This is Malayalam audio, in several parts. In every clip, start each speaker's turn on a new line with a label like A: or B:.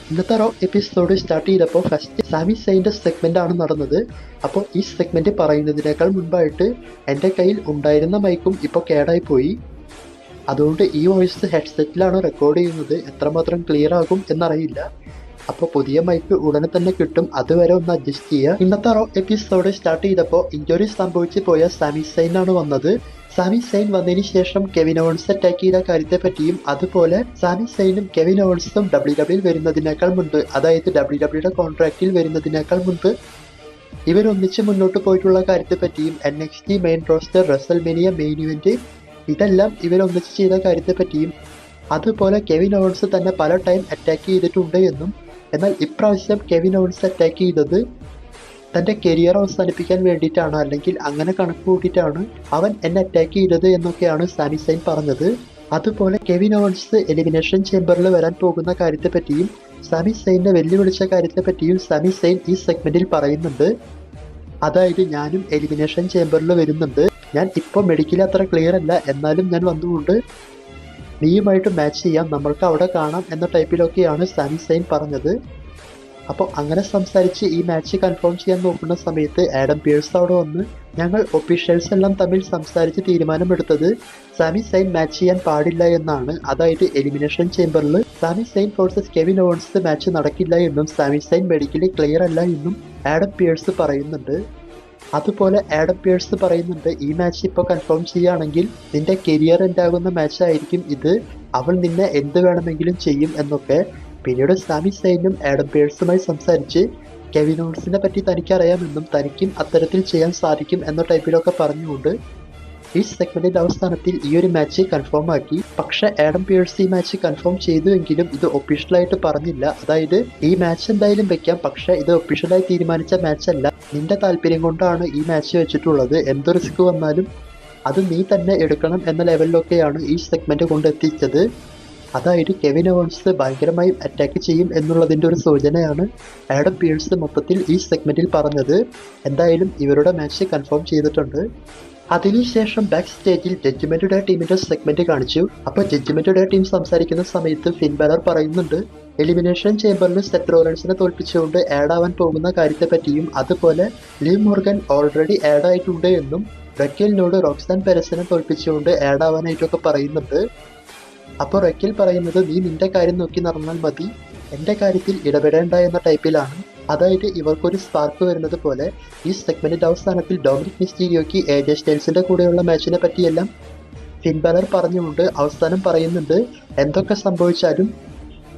A: ഇന്നത്തെ റോ എപ്പിസോഡ് സ്റ്റാർട്ട് ചെയ്തപ്പോൾ ഫസ്റ്റ് സാമി സൈൻ്റെ സെഗ്മെൻ്റ് ആണ് നടന്നത്. അപ്പോൾ ഈ സെഗ്മെൻറ്റ് പറയുന്നതിനേക്കാൾ മുൻപായിട്ട് എൻ്റെ കയ്യിൽ ഉണ്ടായിരുന്ന മൈക്കും ഇപ്പോൾ കേടായി പോയി. അതുകൊണ്ട് ഈ വോയിസ് ഹെഡ്സെറ്റിലാണ് റെക്കോർഡ് ചെയ്യുന്നത്. എത്രമാത്രം ക്ലിയർ ആകും എന്നറിയില്ല. അപ്പോൾ പുതിയ മൈക്ക് ഉടനെ തന്നെ കിട്ടും, അതുവരെ ഒന്ന് അഡ്ജസ്റ്റ് ചെയ്യുക. ഇന്നത്തെ റോ എപ്പിസോഡ് സ്റ്റാർട്ട് ചെയ്തപ്പോൾ ഇഞ്ചുറി സംഭവിച്ചു പോയ സാമി സൈൻ ആണ് വന്നത്. സാമി സൈൻ വന്നതിന് ശേഷം കെവിൻ ഓവൻസ് അറ്റാക്ക് ചെയ്ത കാര്യത്തെ പറ്റിയും അതുപോലെ സാമി സൈനും കെവിൻ ഓവൻസും ഡബ്ല്യു വരുന്നതിനേക്കാൾ മുൻപ്, അതായത് ഡബ്ല്യുയുടെ കോൺട്രാക്റ്റിൽ വരുന്നതിനേക്കാൾ മുൻപ് ഇവരൊന്നിച്ച് മുന്നോട്ട് പോയിട്ടുള്ള കാര്യത്തെ പറ്റിയും NXT main roster, WrestleMania main event, ഇതെല്ലാം ഇവരൊന്നിച്ച് ചെയ്ത കാര്യത്തെ പറ്റിയും അതുപോലെ കെവിൻ ഓവൻസ് തന്നെ പല ടൈം അറ്റാക്ക് ചെയ്തിട്ടുണ്ട് എന്നും, എന്നാൽ ഇപ്രാവശ്യം കെവിൻ ഓവൻസ് അറ്റാക്ക് ചെയ്തത് തൻ്റെ കരിയർ അവസാനിപ്പിക്കാൻ വേണ്ടിയിട്ടാണ്, അല്ലെങ്കിൽ അങ്ങനെ കണക്ക് കൂട്ടിയിട്ടാണ് അവൻ എന്നെ അറ്റാക്ക് ചെയ്തത് എന്നൊക്കെയാണ് സാമി സൈൻ പറഞ്ഞത്. അതുപോലെ കെവിൻ ഓവൻസ് എലിമിനേഷൻ ചേംബറിൽ വരാൻ പോകുന്ന കാര്യത്തെ പറ്റിയും സാമി സൈനെ വെല്ലുവിളിച്ച കാര്യത്തെ പറ്റിയും സാമി സൈൻ ഈ സെഗ്മെന്റിൽ പറയുന്നുണ്ട്. അതായത് ഞാനും എലിമിനേഷൻ ചേംബറിൽ വരുന്നുണ്ട്, ഞാൻ ഇപ്പോൾ മെഡിക്കലി അത്ര ക്ലിയർ അല്ല, എന്നാലും ഞാൻ വന്നുകൊണ്ട് നീയുമായിട്ട് മാച്ച് ചെയ്യാം, നമ്മൾക്ക് അവിടെ കാണാം എന്ന ടൈപ്പിലൊക്കെയാണ് സാമി സൈൻ പറഞ്ഞത്. അപ്പോൾ അങ്ങനെ സംസാരിച്ച് ഈ മാച്ച് കൺഫേം ചെയ്യാൻ നോക്കുന്ന സമയത്ത് ആഡം പിയേഴ്സ് അവിടെ വന്ന് ഞങ്ങൾ ഒഫീഷ്യൽസ് എല്ലാം തമ്മിൽ സംസാരിച്ച് തീരുമാനമെടുത്തത് സാമി സൈൻ മാച്ച് ചെയ്യാൻ പാടില്ല എന്നാണ്. അതായത് എലിമിനേഷൻ ചേംബറിൽ Sami Zayn versus Kevin Owens match നടക്കില്ല എന്നും സാമി സൈൻ മെഡിക്കലി ക്ലിയർ അല്ല എന്നും ആഡം പിയേഴ്സ് പറയുന്നുണ്ട്. അതുപോലെ ആഡം പിയേഴ്സ് പറയുന്നുണ്ട് ഈ മാച്ച് ഇപ്പോൾ കൺഫേം ചെയ്യുകയാണെങ്കിൽ നിന്റെ കരിയർ എൻഡാകുന്ന മാച്ച് ആയിരിക്കും ഇത്, അവൾ നിന്നെ എന്ത് വേണമെങ്കിലും ചെയ്യും എന്നൊക്കെ. പിന്നീട് സാമി സൈനും ആഡം പിയേഴ്സുമായി സംസാരിച്ച് കെവിൻ ഓവൻസിനെ പറ്റി തനിക്കറിയാമെന്നും തനിക്കും അത്തരത്തിൽ ചെയ്യാൻ സാധിക്കും എന്ന ടൈപ്പിലൊക്കെ പറഞ്ഞുകൊണ്ട് ഈ സെഗ്മെന്റിന്റെ അവസാനത്തിൽ ഈ ഒരു മാച്ച് കൺഫേം ആക്കി. പക്ഷെ ആഡം പിയേഴ്സ് ഈ മാച്ച് കൺഫേം ചെയ്തുവെങ്കിലും ഇത് ഒഫീഷ്യലായിട്ട് പറഞ്ഞില്ല. അതായത് ഈ മാച്ച് എന്തായാലും വെക്കാം, പക്ഷെ ഇത് ഒഫീഷ്യലായി തീരുമാനിച്ച മാച്ച് അല്ല, നിന്റെ താല്പര്യം കൊണ്ടാണ് ഈ മാച്ച് വെച്ചിട്ടുള്ളത്, എന്ത് റിസ്ക് വന്നാലും അത് നീ തന്നെ എടുക്കണം എന്ന ലെവലിലൊക്കെയാണ് ഈ സെഗ്മെന്റ് കൊണ്ടെത്തിച്ചത്. അതായത് കെവിൻ ഓവൻസ് ഭയങ്കരമായി അറ്റാക്ക് ചെയ്യും എന്നുള്ളതിൻ്റെ ഒരു സൂചനയാണ് ആഡം പിയേഴ്സ് മൊത്തത്തിൽ ഈ സെഗ്മെന്റിൽ പറഞ്ഞത്. എന്തായാലും ഇവരുടെ മാച്ച് കൺഫേം ചെയ്തിട്ടുണ്ട്. അതിനുശേഷം ബാക്ക് സ്റ്റേജിൽ ജഡ്ജ്മെന്റ് ഡേ ടീമിന്റെ സെഗ്മെന്റ് കാണിച്ചു. അപ്പോൾ ജഡ്ജ്മെന്റ് ഡേ ടീം സംസാരിക്കുന്ന സമയത്ത് ഫിൻ ബാലർ പറയുന്നുണ്ട് എലിമിനേഷൻ ചേംബറിൽ സെത്ത് റോളൻസിനെ തോൽപ്പിച്ചുകൊണ്ട് ആഡ് ആവാൻ പോകുന്ന കാര്യത്തെ പറ്റിയും അതുപോലെ ലീവ് മോർഗൻ ഓൾറെഡി ആഡ് ആയിട്ടുണ്ട് എന്നും റെക്കലിനോട് റോക്സാൻ പെരസിനെ തോൽപ്പിച്ചുകൊണ്ട് ആഡ് ആവാനായിട്ടൊക്കെ പറയുന്നുണ്ട്. അപ്പോൾ റെക്കിൽ പറയുന്നത് നീ നിന്റെ കാര്യം നോക്കി നടന്നാൽ മതി, എൻ്റെ കാര്യത്തിൽ ഇടപെടേണ്ട എന്ന ടൈപ്പിലാണ്. അതായത് ഇവർക്കൊരു സ്പാർക്ക് വരുന്നത് പോലെ ഈ സെഗ്മെന്റിന്റെ അവസാനത്തിൽ ഡൊമിനിക് മിസ്റ്റീരിയോയ്ക്ക് AJ സ്റ്റൈൽസിന്റെ കൂടെയുള്ള മാച്ചിനെ പറ്റിയെല്ലാം ഫിൻ ബാലർ പറഞ്ഞുകൊണ്ട് അവസാനം പറയുന്നുണ്ട് എന്തൊക്കെ സംഭവിച്ചാലും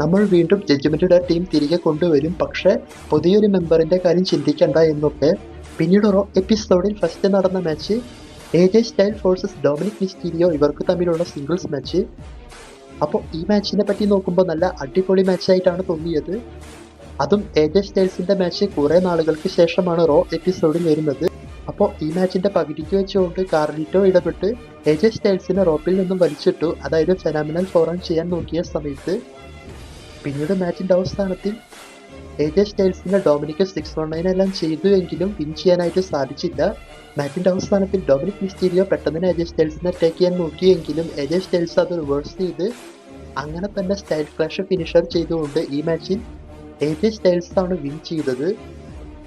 A: നമ്മൾ വീണ്ടും ജഡ്ജ്മെന്റ് ഡേ ടീം തിരികെ കൊണ്ടുവരും, പക്ഷേ പുതിയൊരു മെമ്പറിന്റെ കാര്യം ചിന്തിക്കണ്ട എന്നൊക്കെ. പിന്നീട് റോ എപ്പിസോഡിൽ ഫസ്റ്റ് നടന്ന match AJ style forces Dominic Mysterio, ഇവർക്ക് തമ്മിലുള്ള സിംഗിൾസ് മാച്ച്. അപ്പോൾ ഈ മാച്ചിനെ പറ്റി നോക്കുമ്പോൾ നല്ല അടിപൊളി മാച്ചായിട്ടാണ് തോന്നിയത്. അതും AJ സ്റ്റൈൽസിന്റെ മാച്ച് കുറേ നാളുകൾക്ക് ശേഷമാണ് റോ എപ്പിസോഡിൽ വരുന്നത്. അപ്പോൾ ഈ മാച്ചിന്റെ പകുതിക്ക് വെച്ചുകൊണ്ട് കാർലിറ്റോ ഇടപെട്ട് AJ സ്റ്റൈൽസിനെ റോപ്പിൽ നിന്നും വലിച്ചിട്ടു, അതായത് ഫെനാമിനൽ ഫോറാൻ ചെയ്യാൻ നോക്കിയ സമയത്ത്. പിന്നീട് മാച്ചിന്റെ അവസാനത്തിൽ AJ സ്റ്റൈൽസിനെ ഡൊമിനിക് 619 എല്ലാം ചെയ്തു എങ്കിലും വിൻ ചെയ്യാനായിട്ട് സാധിച്ചില്ല. മാച്ചിന്റെ അവസാനത്തിൽ ഡൊമിനിക് മിസ്റ്റീരിയോ പെട്ടെന്ന് AJ സ്റ്റൈൽസിനെ അറ്റാക്ക് ചെയ്യാൻ നോക്കിയെങ്കിലും AJ സ്റ്റൈൽസ് അത് റിവേഴ്സ് ചെയ്ത് അങ്ങനെ തന്നെ സ്റ്റൈൽ ക്ലാഷ് ഫിനിഷർ ചെയ്തുകൊണ്ട് ഈ മാച്ചിൽ AJ സ്റ്റൈൽസ് ആണ് വിൻ ചെയ്തത്.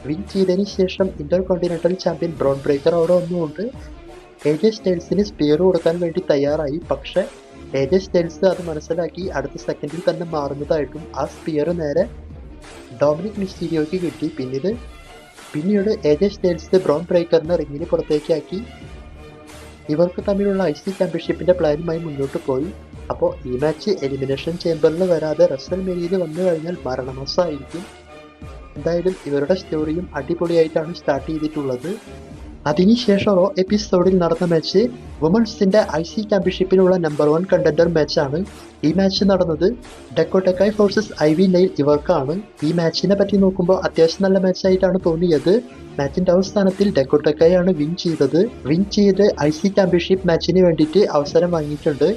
A: വിൻ ചെയ്തതിന് ശേഷം Inter continental champion brown breaker അവിടെ വന്നുകൊണ്ട് AJ സ്റ്റൈൽസിന് സ്പിയർ കൊടുക്കാൻ വേണ്ടി തയ്യാറായി. പക്ഷെ AJ സ്റ്റൈൽസ് അത് മനസ്സിലാക്കി അടുത്ത സെക്കൻഡിൽ തന്നെ മാറുന്നതായിട്ടും ആ സ്പിയർ നേരെ ഡൊമിനിക് മിസ്റ്റീരിയോയ്ക്ക് കിട്ടി. പിന്നീട് AJ സ്റ്റൈൽസ് ബ്രോൺ ബ്രേക്കറിനെ റിങ്ങിന് പുറത്തേക്കാക്കി ഇവർക്ക് തമ്മിലുള്ള IC ചാമ്പ്യൻഷിപ്പിന്റെ പ്ലാനുമായി മുന്നോട്ട് പോയി. അപ്പോൾ ഈ മാച്ച് എലിമിനേഷൻ ചേംബറിൽ വരാതെ റെസൽമേനിയയിൽ വന്നു കഴിഞ്ഞാൽ മരണമോശമായിരിക്കും. എന്തായാലും ഇവരുടെ സ്റ്റോറിയും അടിപൊളിയായിട്ടാണ് സ്റ്റാർട്ട് ചെയ്തിട്ടുള്ളത്. അതിനുശേഷം റോ എപ്പിസോഡിൽ നടന്ന മാച്ച് വുമൺസിന്റെ IC ചാമ്പ്യൻഷിപ്പിനുള്ള നമ്പർ 1 കണ്ടൻഡർ മാച്ചാണ്. ഈ മാച്ച് നടന്നത് ഡക്കോട്ട കൈ ഫോഴ്സസ് ഐവി നെയിൽ ഇവർക്കാണ്. ഈ മാച്ചിനെ പറ്റി നോക്കുമ്പോൾ അത്യാവശ്യം നല്ല മാച്ചായിട്ടാണ് തോന്നിയത്. മാച്ചിന്റെ അവസാനത്തിൽ ഡക്കോട്ട കൈ ആണ് വിൻ ചെയ്ത് IC ചാമ്പ്യൻഷിപ്പ് മാച്ചിന് വേണ്ടിയിട്ട് അവസരം വാങ്ങിയിട്ടുണ്ട്.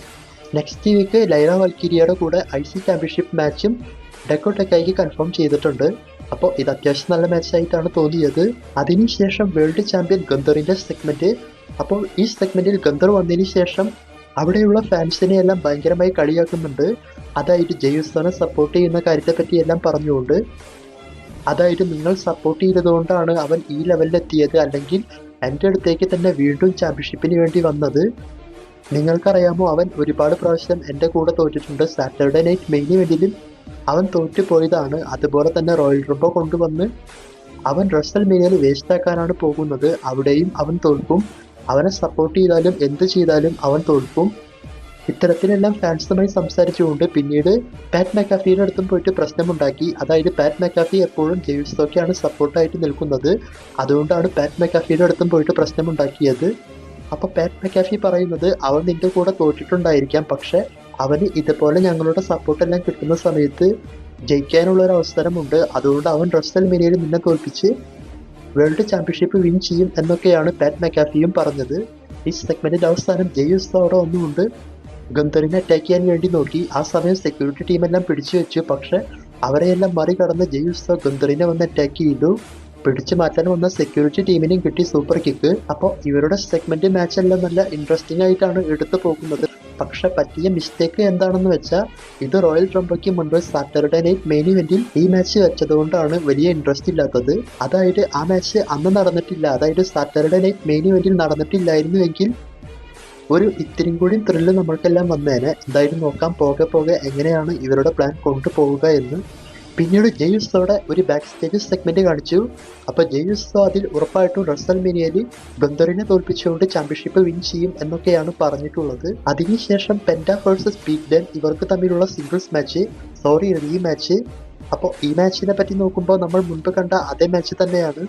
A: നെക്സ്റ്റ് വീക്ക് ലൈറ വൽക്കിരിയുടെ കൂടെ IC ചാമ്പ്യൻഷിപ്പ് മാച്ചും ഡക്കോട്ട കൈക്ക് കൺഫേം ചെയ്തിട്ടുണ്ട്. അപ്പോൾ ഇത് അത്യാവശ്യം നല്ല മാച്ചായിട്ടാണ് തോന്നിയത്. അതിനുശേഷം വേൾഡ് ചാമ്പ്യൻ ഗന്ധറിന്റെ സെഗ്മെന്റ്. അപ്പോൾ ഈ സെഗ്മെന്റിൽ ഗന്ധർ വന്നതിന് ശേഷം അവിടെയുള്ള ഫാൻസിനെ എല്ലാം ഭയങ്കരമായി കളിയാക്കുന്നുണ്ട്. അതായത് ജെയുസോനെ സപ്പോർട്ട് ചെയ്യുന്ന കാര്യത്തെ പറ്റി എല്ലാം പറഞ്ഞുകൊണ്ട്, അതായത് നിങ്ങൾ സപ്പോർട്ട് ചെയ്തതുകൊണ്ടാണ് അവൻ ഈ ലെവലിലെത്തിയത്, അല്ലെങ്കിൽ എൻ്റെ അടുത്തേക്ക് തന്നെ വീണ്ടും ചാമ്പ്യൻഷിപ്പിന് വേണ്ടി വന്നത്. നിങ്ങൾക്കറിയാമോ, അവൻ ഒരുപാട് പ്രാവശ്യം എൻ്റെ കൂടെ തോറ്റിട്ടുണ്ട്. സാറ്റർഡേ നൈറ്റ് മെയിൻ ഇവന്റിലും അവൻ തോറ്റു പോയതാണ്. അതുപോലെ തന്നെ റോയൽ റംബിൾ കൊണ്ടുവന്ന് അവൻ റസൽമേനിയയിൽ വേസ്റ്റ് ആക്കാനാണ് പോകുന്നത്. അവിടെയും അവൻ തോൽക്കും. അവനെ സപ്പോർട്ട് ചെയ്താലും എന്ത് ചെയ്താലും അവൻ തോൽക്കും. ഇത്തരത്തിലെല്ലാം ഫാൻസുമായി സംസാരിച്ചുകൊണ്ട് പിന്നീട് പാറ്റ് മെക്കാഫിയുടെ അടുത്തും പോയിട്ട് പ്രശ്നമുണ്ടാക്കി. അതായത് പാറ്റ് മെക്കാഫി എപ്പോഴും ജെയുസോക്കാണ് സപ്പോർട്ടായിട്ട് നിൽക്കുന്നത്. അതുകൊണ്ടാണ് പാറ്റ് മെക്കാഫിയുടെ അടുത്തും പോയിട്ട് പ്രശ്നമുണ്ടാക്കിയത്. അപ്പോൾ പാറ്റ് മെക്കാഫി പറയുന്നത്, അവൻ നിന്റെ കൂടെ തോറ്റിട്ടുണ്ടായിരിക്കാം, പക്ഷെ അവന് ഇതുപോലെ ഞങ്ങളുടെ സപ്പോർട്ടെല്ലാം കിട്ടുന്ന സമയത്ത് ജയിക്കാനുള്ള ഒരു അവസരമുണ്ട്. അതുകൊണ്ട് അവൻ റസൽമേനിയയിൽ നിന്നെ തോൽപ്പിച്ച് വേൾഡ് ചാമ്പ്യൻഷിപ്പ് വിൻ ചെയ്യും എന്നൊക്കെയാണ് പാറ്റ് മെക്കാഫിയും പറഞ്ഞത്. ഈ സെഗ്മെന്റിന്റെ അവസാനം ജെയുസോ അവിടെ ഒന്നുകൊണ്ട് ഗന്ധറിനെ അറ്റാക്ക് ചെയ്യാൻ വേണ്ടി നോക്കി. ആ സമയം സെക്യൂരിറ്റി ടീമെല്ലാം പിടിച്ചു വെച്ചു. പക്ഷെ അവരെയെല്ലാം മറികടന്ന് ജെയുസോ ഗന്ധറിനെ വന്ന് അറ്റാക്ക് ചെയ്തു. പിടിച്ചു മാറ്റാൻ വന്ന സെക്യൂരിറ്റി ടീമിനെയും കിട്ടി സൂപ്പർ കിക്ക്. അപ്പോൾ ഇവരുടെ സെഗ്മെന്റ് മാച്ച് എല്ലാം നല്ല ഇൻട്രസ്റ്റിംഗ് ആയിട്ടാണ് എടുത്തു പോകുന്നത്. പക്ഷെ പറ്റിയ മിസ്റ്റേക്ക് എന്താണെന്ന് വെച്ചാൽ, ഇത് റോയൽ റംബിൾക്ക് മുൻപ് സാറ്റർഡേ നൈറ്റ് മെയിൻ ഇവന്റിൽ ഈ മാച്ച് വെച്ചതുകൊണ്ടാണ് വലിയ ഇൻട്രസ്റ്റ് ഇല്ലാത്തത്. അതായത് ആ മാച്ച് അന്ന് നടന്നിട്ടില്ല. അതായത് സാറ്റർഡേ നൈറ്റ് മെയിൻ ഇവന്റിൽ നടന്നിട്ടില്ലായിരുന്നുവെങ്കിൽ ഒരു ഇത്തിരിയും കൂടി ത്രില്ല് നമ്മൾക്കെല്ലാം വന്നേനെ. എന്തായാലും നോക്കാം പോകെ പോകെ എങ്ങനെയാണ് ഇവരുടെ പ്ലാൻ കൊണ്ടുപോവുക എന്ന്. പിന്നീട് ജെയുസോയുടെ ഒരു ബാക്ക് സ്റ്റേജ് സെഗ്മെന്റ് കാണിച്ചു. അപ്പോൾ ജെയുസോ അതിൽ ഉറപ്പായിട്ടും റസൽമേനിയയിൽ ഗന്ധറിനെ തോൽപ്പിച്ചുകൊണ്ട് ചാമ്പ്യൻഷിപ്പ് വിൻ ചെയ്യും എന്നൊക്കെയാണ് പറഞ്ഞിട്ടുള്ളത്. അതിനുശേഷം പെൻഡ വേഴ്സസ് പീറ്റ് ഡൻ ഇവർക്ക് തമ്മിലുള്ള സിംഗിൾസ് മാച്ച്, റീ മാച്ച്. അപ്പോൾ ഈ മാച്ചിനെ പറ്റി നോക്കുമ്പോൾ നമ്മൾ മുൻപ് കണ്ട അതേ മാച്ച് തന്നെയാണ്.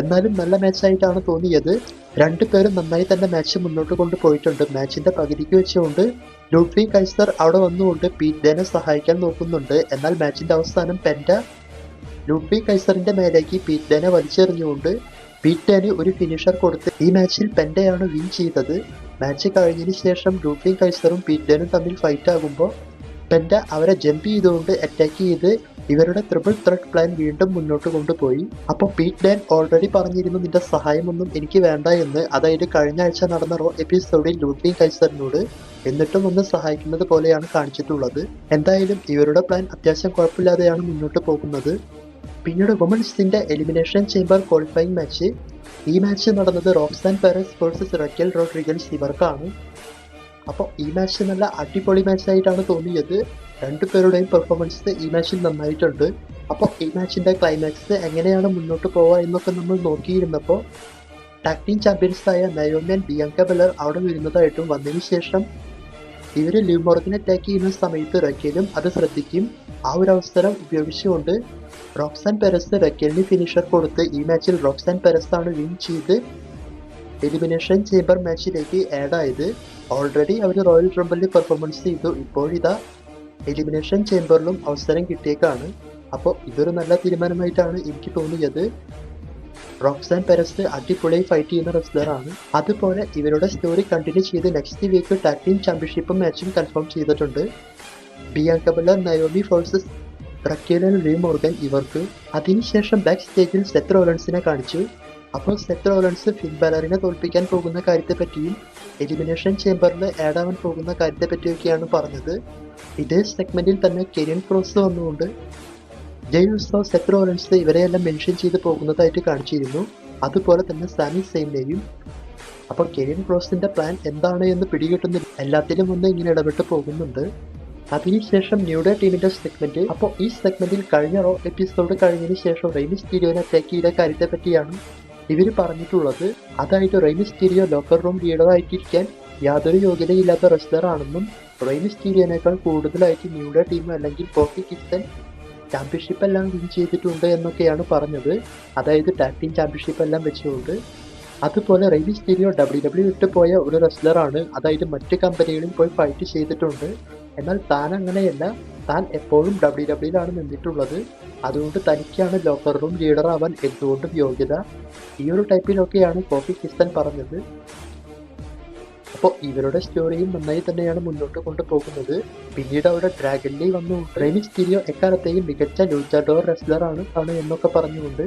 A: എന്നാലും നല്ല മാച്ചായിട്ടാണ് തോന്നിയത്. രണ്ടുപേരും നന്നായി തന്നെ മാച്ച് മുന്നോട്ട് കൊണ്ടുപോയിട്ടുണ്ട്. മാച്ചിന്റെ പകുതിക്ക് വെച്ചുകൊണ്ട് ലൂഡ്വിഗ് കൈസർ അവിടെ വന്നുകൊണ്ട് പീറ്റ് ഡേനെ സഹായിക്കാൻ നോക്കുന്നുണ്ട്. എന്നാൽ മാച്ചിന്റെ അവസാനം പെൻഡ ലൂഡ്വിഗ് കൈസറിന്റെ മേലേക്ക് പീറ്റ് ഡേനെ വലിച്ചെറിഞ്ഞുകൊണ്ട് പീറ്റ് ഡേന് ഒരു ഫിനിഷർ കൊടുത്ത് ഈ മാച്ചിൽ പെൻഡയാണ് വിൻ ചെയ്തത്. മാച്ച് കഴിഞ്ഞതിന് ശേഷം ലൂഡ്വിഗ് കൈസറും പീറ്റ് ഡേനും തമ്മിൽ ഫൈറ്റ് ആകുമ്പോൾ പെൻഡ അവരെ ജമ്പ് ചെയ്തുകൊണ്ട് അറ്റാക്ക് ചെയ്ത് ഇവരുടെ ട്രിപ്പിൾ ത്രെഡ് പ്ലാൻ വീണ്ടും മുന്നോട്ട് കൊണ്ടുപോയി. അപ്പോൾ പീറ്റ് ഡാൻ ഓൾറെഡി പറഞ്ഞിരുന്നു നിന്റെ സഹായമൊന്നും എനിക്ക് വേണ്ട എന്ന്. അതായത് കഴിഞ്ഞ ആഴ്ച നടന്ന റോ എപ്പിസോഡിൽ ലൂഡ്വിഗ് കൈസറിനോട്. എന്നിട്ടും ഒന്ന് സഹായിക്കുന്നത് പോലെയാണ് കാണിച്ചിട്ടുള്ളത്. എന്തായാലും ഇവരുടെ പ്ലാൻ അത്യാവശ്യം കുഴപ്പമില്ലാതെയാണ് മുന്നോട്ട് പോകുന്നത്. പിന്നീട് വുമൻസിന്റെ എലിമിനേഷൻ ചേംബർ ക്വാളിഫയിങ് മാച്ച്. ഈ മാച്ച് നടന്നത് റോക്സാൻ പെരസ് വേഴ്സസ് റക്കൽ റോഡ്രിഗസ് ഇവർക്കാണ്. അപ്പോൾ ഈ മാച്ച് നല്ല അടിപൊളി മാച്ചായിട്ടാണ് തോന്നിയത്. രണ്ടുപേരുടെയും പെർഫോമൻസ് ഈ മാച്ചിൽ നന്നായിട്ടുണ്ട്. അപ്പോൾ ഈ മാച്ചിന്റെ ക്ലൈമാക്സ് എങ്ങനെയാണ് മുന്നോട്ട് പോവുക എന്നൊക്കെ നമ്മൾ നോക്കിയിരുന്നപ്പോൾ ടാഗ് ടീം ചാമ്പ്യൻസായ നയോമി ആൻഡ് ബിയാങ്ക ബെലർ അവിടെ വരുന്നതായിട്ടും വന്നതിന് ശേഷം ഇവർ ലിവ് മോർഗനെ അറ്റാക്ക് ചെയ്യുന്ന സമയത്ത് റക്കേലും അത് ശ്രദ്ധിക്കും. ആ ഒരു അവസരം ഉപയോഗിച്ചുകൊണ്ട് റോക്സാൻ പെരസ് റക്കേലിന് ഫിനിഷർ കൊടുത്ത് ഈ മാച്ചിൽ റോക്സാൻ പെരസ് ആണ് വിൻ ചെയ്ത് എലിമിനേഷൻ ചേംബർ മാച്ചിലേക്ക് ആഡ് ആയത്. ഓൾറെഡി അവർ റോയൽ റംബിളിൽ പെർഫോമൻസ് ചെയ്തു. ഇപ്പോഴിതാ എലിമിനേഷൻ ചേംബറിലും അവസരം കിട്ടിയേക്കാണ്. അപ്പോൾ ഇതൊരു നല്ല തീരുമാനമായിട്ടാണ് എനിക്ക് തോന്നിയത്. റോക്സാൻ പെരസ് അടിപൊളിയായി ഫൈറ്റ് ചെയ്യുന്ന റെസ്ലറാണ്. അതുപോലെ ഇവരുടെ സ്റ്റോറി കണ്ടിന്യൂ ചെയ്ത് നെക്സ്റ്റ് വീക്ക് ടാഗ് ടീം ചാമ്പ്യൻഷിപ്പും മാച്ചും കൺഫേം ചെയ്തിട്ടുണ്ട്. Bianca Belair Naomi versus Raquel and Liv Morgan ഇവർക്ക്. അതിനുശേഷം ബാക്ക് സ്റ്റേജിൽ സെത്ത് റോളൻസിനെ കാണിച്ചു. അപ്പോൾ സെത്ത് റോളൻസ് ഫിൻ ബാലറിനെ തോൽപ്പിക്കാൻ പോകുന്ന കാര്യത്തെ പറ്റിയും എലിമിനേഷൻ ചേംബറിൽ ആഡ് ആവാൻ പോകുന്ന കാര്യത്തെ പറ്റിയൊക്കെയാണ് പറഞ്ഞത്. ഇതേ സെഗ്മെന്റിൽ തന്നെ കെരിയൻ ക്രോസ് വന്നുകൊണ്ട് ജെയുസോ സെത്ത് റോളൻസ് ഇവരെയെല്ലാം മെൻഷൻ ചെയ്ത് പോകുന്നതായിട്ട് കാണിച്ചിരുന്നു. അതുപോലെ തന്നെ സാമി സെയിനെയും. അപ്പോൾ കെരിയൻ ക്രോസിന്റെ പ്ലാൻ എന്താണ് എന്ന് പിടികിട്ടുന്നില്ല. എല്ലാത്തിലും ഒന്ന് ഇങ്ങനെ ഇടപെട്ട് പോകുന്നുണ്ട്. അതിനുശേഷം ന്യൂഡേ ടീമിന്റെ സെഗ്മെന്റ്. അപ്പോൾ ഈ സെഗ്മെന്റിൽ കഴിഞ്ഞ റോ എപ്പിസോഡ് കഴിഞ്ഞതിന് ശേഷം റെയ് മിസ്റ്റീരിയോനെ അറ്റാക്ക് ചെയ്ത കാര്യത്തെ പറ്റിയാണ് ഇവർ പറഞ്ഞിട്ടുള്ളത്. അതായത് റെയ് മിസ്റ്റീരിയോ ലോക്കർ റൂം ലീഡറായിട്ടിരിക്കാൻ യാതൊരു യോഗ്യതയില്ലാത്ത റെസ്ലർ ആണെന്നും റെയ് മിസ്റ്റീരിയോനേക്കാൾ കൂടുതലായിട്ട് ന്യൂഡേ ടീം അല്ലെങ്കിൽ കോഫി കിങ്സ്റ്റൺ ചാമ്പ്യൻഷിപ്പ് എല്ലാം വിൻ ചെയ്തിട്ടുണ്ട് എന്നൊക്കെയാണ് പറഞ്ഞത്. അതായത് ടാഗ് ടീം ചാമ്പ്യൻഷിപ്പ് എല്ലാം വെച്ചുകൊണ്ട്. അതുപോലെ റെയ് മിസ്റ്റീരിയോ WWE വിട്ട് പോയ ഒരു റെസ്ലറാണ്. അതായത് മറ്റ് കമ്പനികളിൽ പോയി ഫൈറ്റ് ചെയ്തിട്ടുണ്ട്. എന്നാൽ താൻ അങ്ങനെയല്ല. താൻ എപ്പോഴും WWE നിന്നിട്ടുള്ളത്. അതുകൊണ്ട് തനിക്കാണ് ലോക്കർ റൂം ലീഡർ ആവാൻ എന്തുകൊണ്ടും യോഗ്യത. ഈ ഒരു ടൈപ്പിലൊക്കെയാണ് കോഫി കിങ്സ്റ്റൺ പറഞ്ഞത്. അപ്പോൾ ഇവരുടെ സ്റ്റോറിയും നന്നായി തന്നെയാണ് മുന്നോട്ട് കൊണ്ടുപോകുന്നത്. പിന്നീട് അവിടെ ഡ്രാഗൺ ലീ വന്നു റെയ് മിസ്റ്റീരിയോ എക്കാലത്തെയും മികച്ച ലൂച്ചാഡോർ റെസ്ലർ ആണ് എന്നൊക്കെ പറഞ്ഞുകൊണ്ട്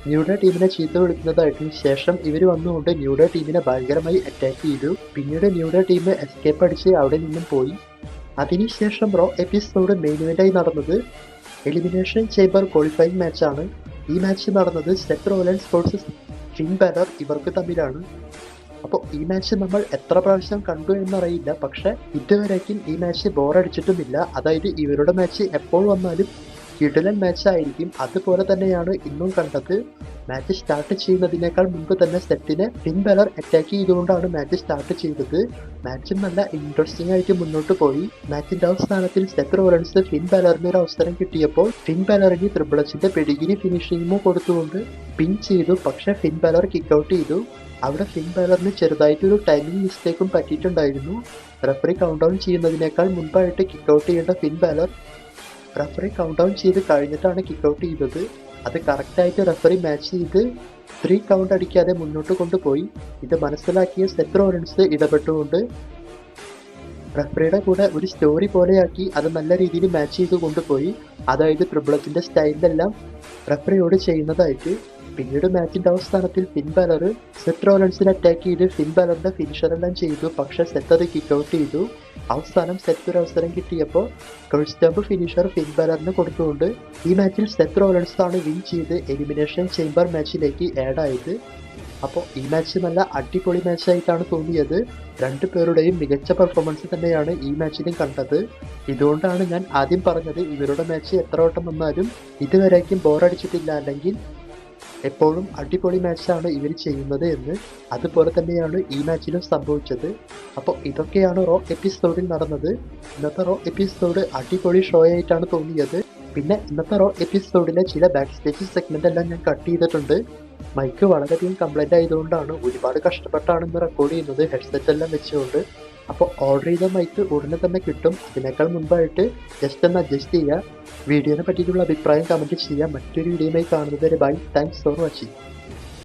A: ന്യൂഡേ ടീമിനെ ചീത്ത വിളിക്കുന്നതായിട്ടും ശേഷം ഇവർ വന്നുകൊണ്ട് ന്യൂഡേ ടീമിനെ ഭയങ്കരമായി അറ്റാക്ക് ചെയ്തു. പിന്നീട് ന്യൂഡേ ടീം എസ്കേപ്പ് അടിച്ച് അവിടെ നിന്നും പോയി. അതിനുശേഷം റോ എപ്പിസോഡ് മെയിൻ ഇവന്റായി നടന്നത് എലിമിനേഷൻ ചേംബർ ക്വാളിഫയിങ് മാച്ചാണ്. ഈ മാച്ച് നടന്നത് സെത്ത് റോലൻസ് വേഴ്സസ് ഫിൻ ബാലർ ഇവർക്ക് തമ്മിലാണ്. അപ്പോൾ ഈ മാച്ച് നമ്മൾ എത്ര പ്രാവശ്യം കണ്ടു എന്നറിയില്ല, പക്ഷെ ഇതുവരേക്കും ഈ മാച്ച് ബോറടിച്ചിട്ടുമില്ല. അതായത് ഇവരുടെ മാച്ച് എപ്പോൾ വന്നാലും കിടിലൻ മാച്ച് ആയിരിക്കും. അതുപോലെ തന്നെയാണ് ഇന്നും കണ്ടത്. മാച്ച് സ്റ്റാർട്ട് ചെയ്യുന്നതിനേക്കാൾ മുമ്പ് തന്നെ സെറ്റിനെ ഫിൻ ബാലർ അറ്റാക്ക് ചെയ്തുകൊണ്ടാണ് മാച്ച് സ്റ്റാർട്ട് ചെയ്തത്. മാച്ചും നല്ല ഇൻട്രസ്റ്റിംഗ് ആയിട്ട് മുന്നോട്ട് പോയി. മാച്ചിന്റെ അവസാനത്തിൽ സെത്ത് റോലൻസ് ഫിൻ ബാലറിന് ഒരു അവസരം കിട്ടിയപ്പോൾ ഫിൻ ബാലറിന് ട്രിപ്പിൾ എച്ചിന്റെ പെഡിഗിരി ഫിനിഷിംഗും കൊടുത്തുകൊണ്ട് പിൻ ചെയ്തു. പക്ഷെ ഫിൻ ബാലർ കിക്ക് ഔട്ട് ചെയ്തു. അവിടെ ഫിൻ ബാലറിന് ചെറുതായിട്ടൊരു ടൈമിംഗ് മിസ്റ്റേക്കും പറ്റിയിട്ടുണ്ടായിരുന്നു. റഫറി കൗണ്ട് ഡൗൺ ചെയ്യുന്നതിനേക്കാൾ മുമ്പായിട്ട് കിക്ക് ഔട്ട് ചെയ്യേണ്ട fin Balor referee count down ചെയ്ത് കഴിഞ്ഞിട്ടാണ് കിക്ക് ഔട്ട് ചെയ്തത്. അത് കറക്റ്റായിട്ട് റഫറി മാച്ച് ചെയ്ത് 3 കൗണ്ട് അടിക്കാതെ മുന്നോട്ട് കൊണ്ടുപോയി. ഇത് മനസ്സിലാക്കിയ സെത്ത് റോലൻസ് ഇടപെട്ടുകൊണ്ട് റഫറിയുടെ കൂടെ ഒരു സ്റ്റോറി പോലെയാക്കി അത് നല്ല രീതിയിൽ മാച്ച് ചെയ്ത് കൊണ്ടുപോയി. അതായത് ട്രിപ്പിളത്തിന്റെ സ്റ്റൈലിലെല്ലാം റഫറിയോട് ചെയ്യുന്നതായിട്ട്. പിന്നീട് മാച്ചിന്റെ അവസാനത്തിൽ ഫിൻ ബാലർ സെത്ത് റോലൻസിനെ അറ്റാക്ക് ചെയ്ത് ഫിൻ ബാലറിന്റെ ഫിനിഷറെല്ലാം ചെയ്തു. പക്ഷെ സെത്ത് അത് കിക്ക് ഔട്ട് ചെയ്തു. അവസാനം സെത്ത് ഒരു അവസരം കിട്ടിയപ്പോൾ കൾസ്റ്റംപ് ഫിനിഷർ ഫിൻ ബാലറിന് കൊടുത്തുകൊണ്ട് ഈ മാച്ചിൽ സെത്ത് റോലൻസ് ആണ് വിൻ ചെയ്ത് എലിമിനേഷൻ ചേംബർ മാച്ചിലേക്ക് ആഡ് ആയത്. അപ്പോൾ ഈ മാച്ച് നല്ല അടിപൊളി മാച്ചായിട്ടാണ് തോന്നിയത്. രണ്ടുപേരുടെയും മികച്ച പെർഫോമൻസ് തന്നെയാണ് ഈ മാച്ചിലും കണ്ടത്. ഇതുകൊണ്ടാണ് ഞാൻ ആദ്യം പറഞ്ഞത് ഇവരുടെ മാച്ച് എത്ര വട്ടം വന്നാലും ഇതുവരേക്കും ബോറടിച്ചിട്ടില്ല, അല്ലെങ്കിൽ എപ്പോഴും അടിപൊളി മാച്ചാണ് ഇവർ ചെയ്യുന്നത് എന്ന്. അതുപോലെ തന്നെയാണ് ഈ മാച്ചിലും സംഭവിച്ചത്. അപ്പോൾ ഇതൊക്കെയാണ് റോ എപ്പിസോഡിൽ നടന്നത്. ഇന്നത്തെ റോ എപ്പിസോഡ് അടിപൊളി ഷോ ആയിട്ടാണ് തോന്നിയത്. പിന്നെ ഇന്നത്തെ റോ എപ്പിസോഡിലെ ചില ബാക്ക് സ്റ്റേജ് സെഗ്മെന്റ് എല്ലാം ഞാൻ കട്ട് ചെയ്തിട്ടുണ്ട്. മൈക്ക് വളരെയധികം കംപ്ലൈന്റ് ആയതുകൊണ്ടാണ് ഒരുപാട് കഷ്ടപ്പെട്ടാണ് ഇന്ന് റെക്കോർഡ് ചെയ്യുന്നത്, ഹെഡ്സെറ്റ് എല്ലാം വെച്ചുകൊണ്ട്. അപ്പോൾ ഓർഡർ ചെയ്ത മൈക്ക് ഉടനെ തന്നെ കിട്ടും. അതിനേക്കാൾ മുമ്പായിട്ട് ജസ്റ്റ് ഒന്ന് അഡ്ജസ്റ്റ് ചെയ്യുക. വീഡിയോനെ പറ്റിയിട്ടുള്ള അഭിപ്രായം കമൻറ്റ് ചെയ്യുക. മറ്റൊരു വീഡിയോയുമായി കാണുന്നത് വരെ ബൈ. Thanks for watching.